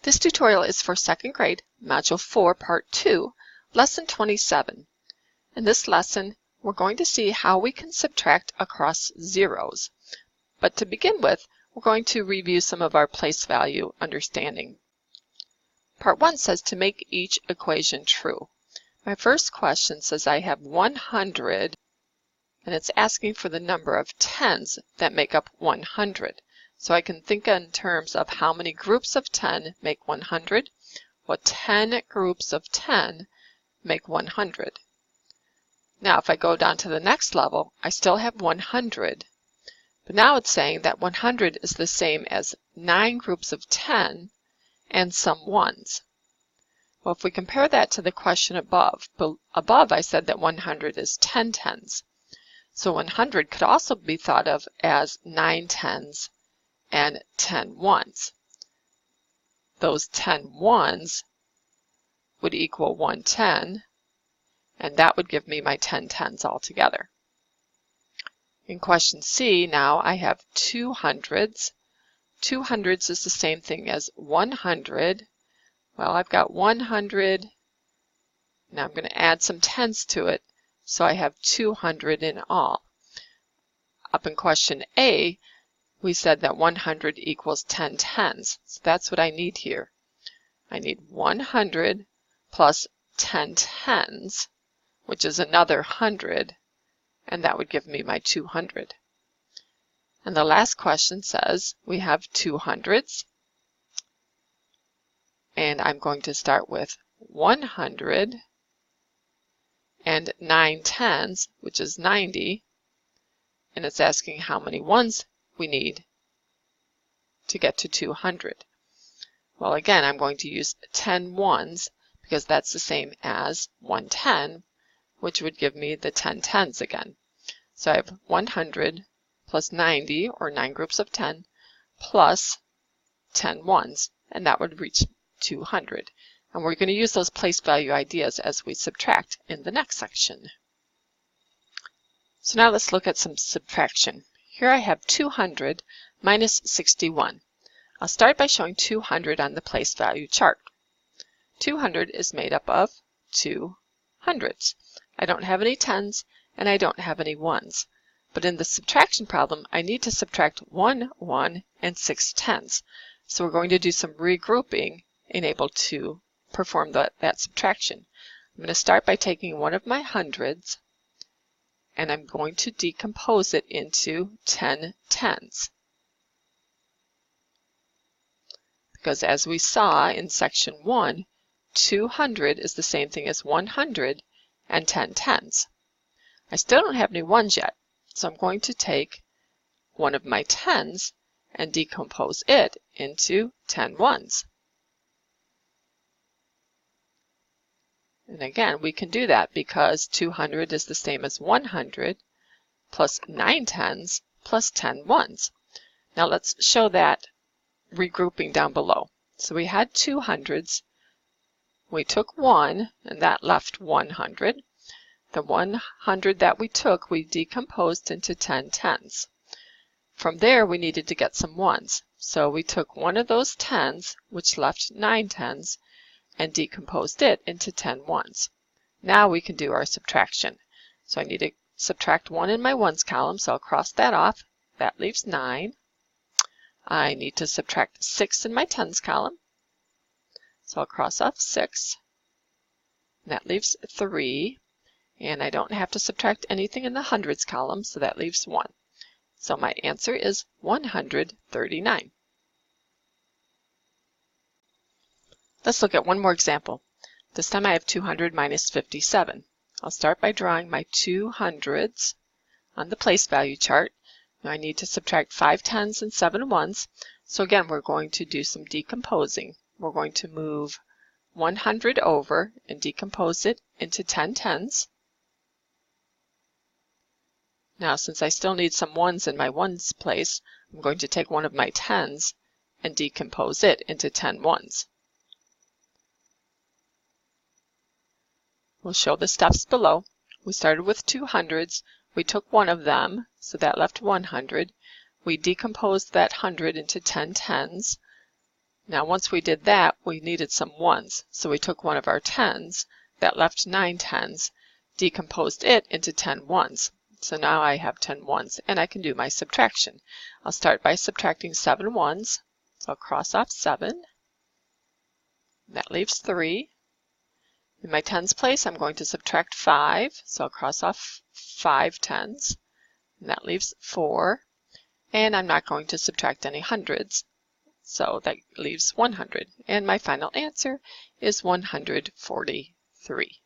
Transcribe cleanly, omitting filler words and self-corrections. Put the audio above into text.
This tutorial is for 2nd grade, Module 4, Part 2, Lesson 27. In this lesson, we're going to see how we can subtract across zeros. But to begin with, we're going to review some of our place value understanding. Part 1 says to make each equation true. My first question says I have 100, and it's asking for the number of tens that make up 100. So I can think in terms of how many groups of 10 make 100. Well, 10 groups of 10 make 100. Now, if I go down to the next level, I still have 100. But now it's saying that 100 is the same as 9 groups of 10 and some ones. Well, if we compare that to the question above, I said that 100 is 10 tens. So 100 could also be thought of as 9 tens and 10 ones. Those 10 ones would equal 110, and that would give me my 10 tens altogether. In question C, now I have 2 hundreds. 2 hundreds is the same thing as 100. Well, I've got 100. Now I'm going to add some tens to it, so I have 200 in all. Up in question A, we said that 100 equals 10 tens. So that's what I need here. I need 100 plus 10 tens, which is another 100, and that would give me my 200. And the last question says we have 2 hundreds, and I'm going to start with 100 and 9 tens, which is 90, and it's asking how many ones we need to get to 200. Well, again, I'm going to use 10 ones because that's the same as 110, which would give me the 10 tens again. So I have 100 plus 90, or 9 groups of 10, plus 10 ones, and that would reach 200. And we're going to use those place value ideas as we subtract in the next section. So now let's look at some subtraction. Here I have 200 minus 61. I'll start by showing 200 on the place value chart. 200 is made up of 2 hundreds. I don't have any tens and I don't have any ones. But in the subtraction problem, I need to subtract 1 1 and 6 tens. So we're going to do some regrouping and able to perform that subtraction. I'm going to start by taking one of my hundreds, and I'm going to decompose it into 10 tens. Because as we saw in section 1, 200 is the same thing as 100 and 10 tens. I still don't have any ones yet, so I'm going to take one of my tens and decompose it into 10 ones. And again, we can do that because 200 is the same as 100 plus 9 tens plus 10 ones. Now let's show that regrouping down below. So we had 2 hundreds. We took 1, and that left 100. The 100 that we took, we decomposed into 10 tens. From there, we needed to get some ones. So we took one of those tens, which left 9 tens, and decomposed it into 10 ones. Now we can do our subtraction. So I need to subtract 1 in my ones column, so I'll cross that off. That leaves 9. I need to subtract 6 in my tens column, so I'll cross off 6. That leaves 3. And I don't have to subtract anything in the hundreds column, so that leaves 1. So my answer is 139. Let's look at one more example. This time I have 200 minus 57. I'll start by drawing my 2 hundreds on the place value chart. Now I need to subtract 5 tens and 7 ones. So again, we're going to do some decomposing. We're going to move 100 over and decompose it into 10 tens. Now, since I still need some ones in my ones place, I'm going to take one of my tens and decompose it into 10 ones. We'll show the steps below. We started with 2 hundreds. We took one of them, so that left 100. We decomposed that 100 into 10 tens. Now once we did that, we needed some ones. So we took one of our tens that left 9 tens, decomposed it into 10 ones. So now I have 10 ones and I can do my subtraction. I'll start by subtracting 7 ones. So I'll cross off 7. That leaves 3. In my tens place, I'm going to subtract 5. So I'll cross off 5 tens. And that leaves 4. And I'm not going to subtract any hundreds. So that leaves 100. And my final answer is 143.